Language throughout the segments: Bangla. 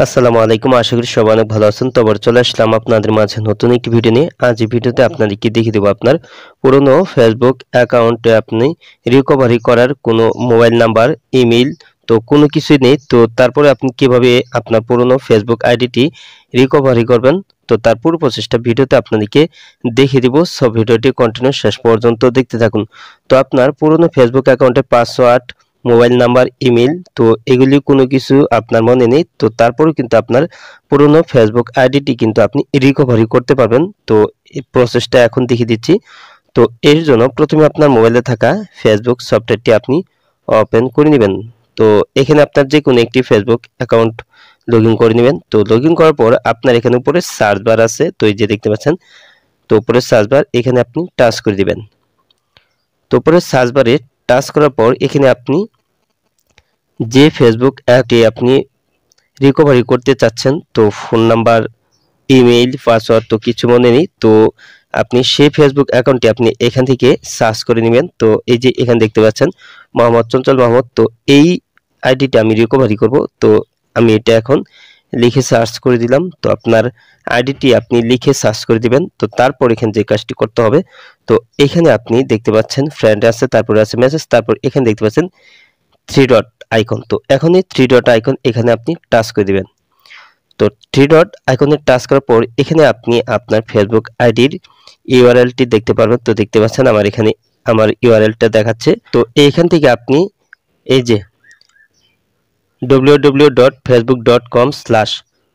আসসালামু আলাইকুম। আশা করি সবাই অনেক ভালো আছেন। তো আবার চলে আসলাম আপনাদের মাঝে নতুন একটি ভিডিও নিয়ে। আজ এই ভিডিওতে আপনাদেরকে দেখিয়ে দেবো আপনার পুরনো ফেসবুক অ্যাকাউন্টে আপনি রিকভারি করার কোনো মোবাইল নাম্বার, ইমেইল তো কোনো কিছুই নেই। তো তারপরে আপনি কিভাবে আপনার পুরনো ফেসবুক আইডিটি রিকভারি করবেন, তো তার পুরো প্রসেসটা ভিডিওতে আপনাদেরকে দেখিয়ে দিব। সব ভিডিওটি কন্টিনিউ শেষ পর্যন্ত দেখতে থাকুন। তো আপনার পুরনো ফেসবুক অ্যাকাউন্টে পাসওয়ার্ড, মোবাইল নাম্বার, ইমেল তো এগুলি কোনো কিছু আপনার মনে নেই, তো তারপরেও কিন্তু আপনার পুরনো ফেসবুক আইডিটি কিন্তু আপনি রিকভারি করতে পারবেন। তো এই প্রসেসটা এখন দেখিয়ে দিচ্ছি। তো এর জন্য প্রথমে আপনার মোবাইলে থাকা ফেসবুক সফটওয়্যারটি আপনি ওপেন করে নেবেন। তো এখানে আপনার যে কোনো একটি ফেসবুক অ্যাকাউন্ট লগ ইন করে নেবেন। তো লগ ইন করার পর আপনার এখানে উপরে সার্চ বার আছে, তো এই যে দেখতে পাচ্ছেন, তো উপরে সার্চ বার এখানে আপনি টাচ করে দিবেন। তো উপরে সার্চ বারে টাচ করার পর এখানে আপনি যে ফেসবুক অ্যাপটি আপনি রিকভারি করতে চাচ্ছেন, তো ফোন নাম্বার, ইমেইল, পাসওয়ার্ড তো কিছু মনে নেই, তো আপনি সেই ফেসবুক অ্যাকাউন্টটি আপনি এখান থেকে সার্চ করে নেবেন। তো এই যে এখানে দেখতে পাচ্ছেন মোহাম্মদ চঞ্চল মাহমুদ, তো এই আইডিটা আমি রিকভারি করব। তো আমি এটা এখন লিখে সার্চ করে দিলাম। তো আপনার আইডিটি আপনি লিখে সার্চ করে দিবেন। তো তারপর এখানে যে কাজটি করতে হবে, তো এখানে আপনি দেখতে পাচ্ছেন ফ্রেন্ড আছে, তারপরে আছে মেসেজ, তারপর এখানে দেখতে পাচ্ছেন থ্রি ডট আইকন। তো এখন এই থ্রি ডট আইকন এখানে আপনি টাচ করে দিবেন। তো থ্রি ডট আইকনে টাচ করার পর এখানে আপনি আপনার ফেসবুক আইডির ইউআরএলটি দেখতে পারবেন। তো দেখতে পাচ্ছেন আমার এখানে আমার ইউআরএলটা দেখাচ্ছে। তো এইখান থেকে আপনি এই যে www.facebook.com/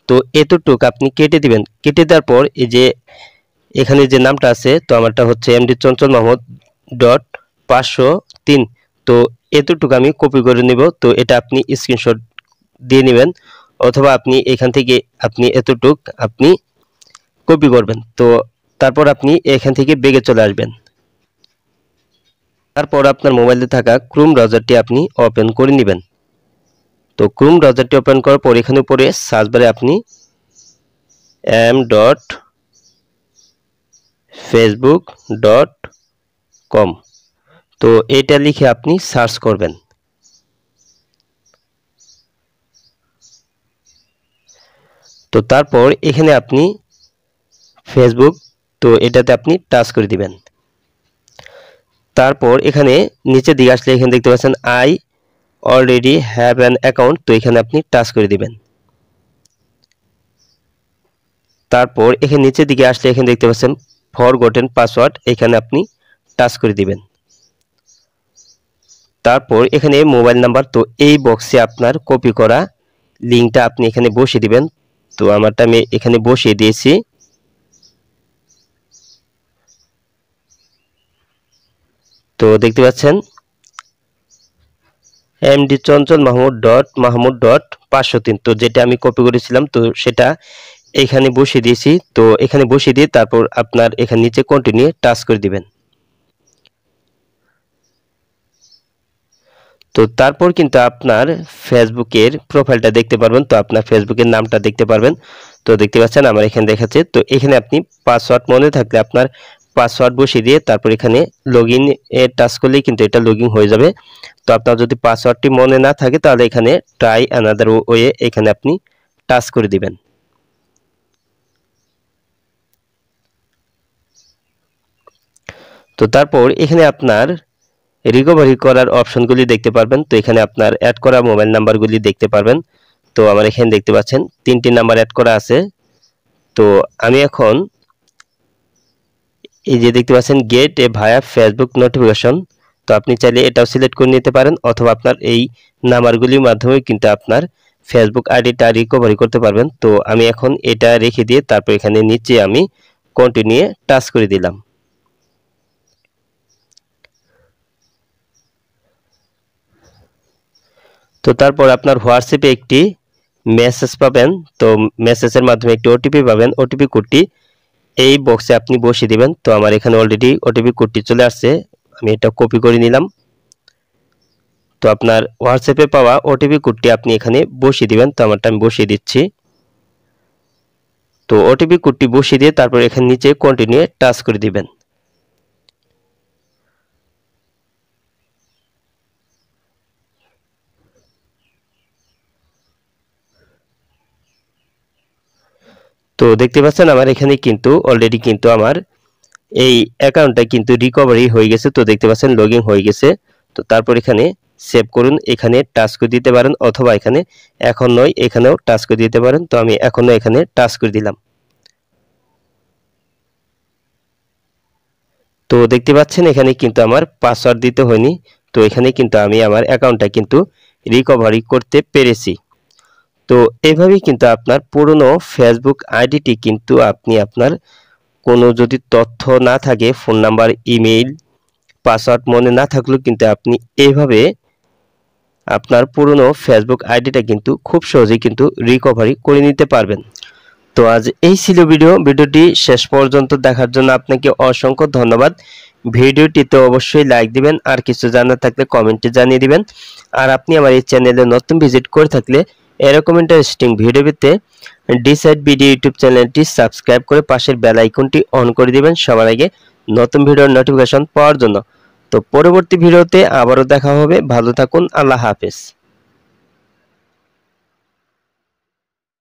তো এতটুক আপনি কেটে দিবেন। কেটে দেওয়ার পর এই যে এখানে যে নামটা আছে, তো আমারটা হচ্ছে এমডি চঞ্চল মাহমুদ ডট 503। তো এতটুকু আমি কপি করে নিব। তো এটা আপনি স্ক্রিনশট দিয়ে নেবেন, অথবা আপনি এখান থেকে আপনি এতটুক আপনি কপি করবেন। তো তারপর আপনি এখান থেকে বেগে চলে আসবেন। তারপর আপনার মোবাইলে থাকা ক্রোম ব্রাউজারটি আপনি ওপেন করে নেবেন। তো ক্রোম ব্রাউজারটি ওপেন করার পর এখানে উপরে সার্চ বারে আপনি m.facebook.com তো এটা লিখে আপনি সার্চ করবেন। তো তারপর এখানে আপনি ফেসবুক, তো এটাতে আপনি টাচ করে দিবেন। তারপর এখানে নিচের দিকে আসলে এখানে দেখতে পাচ্ছেন I already have an account, তো এখানে আপনি টাচ করে দিবেন। তারপর এখানে নিচের দিকে আসলে এখানে দেখতে পাচ্ছেন ফরগটেন পাসওয়ার্ড, এখানে আপনি টাচ করে দিবেন। তারপর এখানে মোবাইল নাম্বার, তো এই বক্সে আপনার কপি করা লিঙ্কটা আপনি এখানে বসিয়ে দিবেন। তো আমারটা আমি এখানে বসিয়ে দিয়েছি। তো দেখতে পাচ্ছেন এমডি চঞ্চল মাহমুদ ডট 503, তো যেটা আমি কপি করেছিলাম তো সেটা এখানে বসিয়ে দিয়েছি। তো এখানে বসিয়ে দিয়ে তারপর আপনার এখানে নিচে কন্টিনিউ টাচ করে দিবেন। তো তারপর কিন্তু আপনার ফেসবুকের প্রোফাইলটা দেখতে পারবেন, তো আপনার ফেসবুকের নামটা দেখতে পারবেন। তো দেখতে পাচ্ছেন আমার এখানে দেখাচ্ছে। তো এখানে আপনি পাসওয়ার্ড মনে থাকলে আপনার পাসওয়ার্ড বসিয়ে দিয়ে তারপর এখানে লগ ইন এ টাচ করলেই কিন্তু এটা লগ ইন হয়ে যাবে। তো আপনার যদি পাসওয়ার্ডটি মনে না থাকে তাহলে এখানে ট্রাই অ্যানাদার ওয়ে এখানে আপনি টাচ করে দিবেন। তো তারপর এখানে আপনার রিকভারি করার অপশনগুলি দেখতে পারবেন। তো এখানে আপনার অ্যাড করা মোবাইল নাম্বারগুলি দেখতে পারবেন। তো আমার এখানে দেখতে পাচ্ছেন 3টি নাম্বার অ্যাড করা আছে। তো আমি এখন এই যে দেখতে পাচ্ছেন গেট এ ভায়া ফেসবুক নোটিফিকেশন, তো আপনি চাইলে এটাও সিলেক্ট করে নিতে পারেন, অথবা আপনার এই নাম্বারগুলির মাধ্যমে কিন্তু আপনার ফেসবুক আইডিটা রিকভারি করতে পারবেন। তো আমি এখন এটা রেখে দিয়ে তারপর এখানে নিচে আমি কন্টিনিউ টাচ করে দিলাম। তো তারপর আপনার হোয়াটসঅ্যাপে একটি মেসেজ পাবেন। তো মেসেজের মাধ্যমে একটি ওটিপি পাবেন। ওটিপি কোডটি এই বক্সে আপনি বসিয়ে দিবেন। তো আমার এখানে অলরেডি ওটিপি কোডটি চলে আসছে, আমি এটা কপি করে নিলাম। তো আপনার হোয়াটসঅ্যাপে পাওয়া ওটিপি কোডটি আপনি এখানে বসিয়ে দিবেন। তো আমারটা আমি বসিয়ে দিচ্ছি। তো ওটিপি কোডটি বসিয়ে দিয়ে তারপর এখানে নিচে কন্টিনিউ টাচ করে দিবেন। তো দেখতে পাচ্ছেন আমার এখানে কিন্তু অলরেডি কিন্তু আমার এই অ্যাকাউন্টটা কিন্তু রিকভারি হয়ে গেছে। তো দেখতে পাচ্ছেন লগইন হয়ে গেছে। তো তারপর এখানে সেভ করুন, এখানে টাচ করে দিতে পারেন, অথবা এখানে এখন নয় এখানেও টাচ করে দিতে পারেন। তো আমি এখনো এখানে টাচ করে দিলাম। তো দেখতে পাচ্ছেন এখানে কিন্তু আমার পাসওয়ার্ড দিতে হয়নি। তো এখানে কিন্তু আমি আমার অ্যাকাউন্টটা কিন্তু রিকভারি করতে পেরেছি। তো এভাবেই কিন্তু আপনার পুরনো ফেসবুক আইডিটি কিন্তু আপনি আপনার কোনো যদি তথ্য না থাকে, ফোন নাম্বার, ইমেইল, পাসওয়ার্ড মনে না থাকলেও কিন্তু আপনি এইভাবে আপনার পুরনো ফেসবুক আইডিটা কিন্তু খুব সহজেই কিন্তু রিকভারি করে নিতে পারবেন। তো আজ এই ছিল ভিডিওটি শেষ পর্যন্ত দেখার জন্য আপনাকে অসংখ্য ধন্যবাদ। ভিডিওটিতে অবশ্যই লাইক দিবেন, আর কিছু জানার থাকলে কমেন্টে জানিয়ে দিবেন। আর আপনি আমার এই চ্যানেলে নতুন ভিজিট করে থাকলে এরকম ইন্টারেস্টিং ভিডিও পেতে ডিসাইড ভিডিও ইউটিউব চ্যানেলটি সাবস্ক্রাইব করে পাশের বেল আইকনটি অন করে দিবেন সবার আগে নতুন ভিডিওর নোটিফিকেশন পাওয়ার জন্য। তো পরবর্তী ভিডিওতে আবারও দেখা হবে। ভালো থাকুন, আল্লাহ হাফেজ।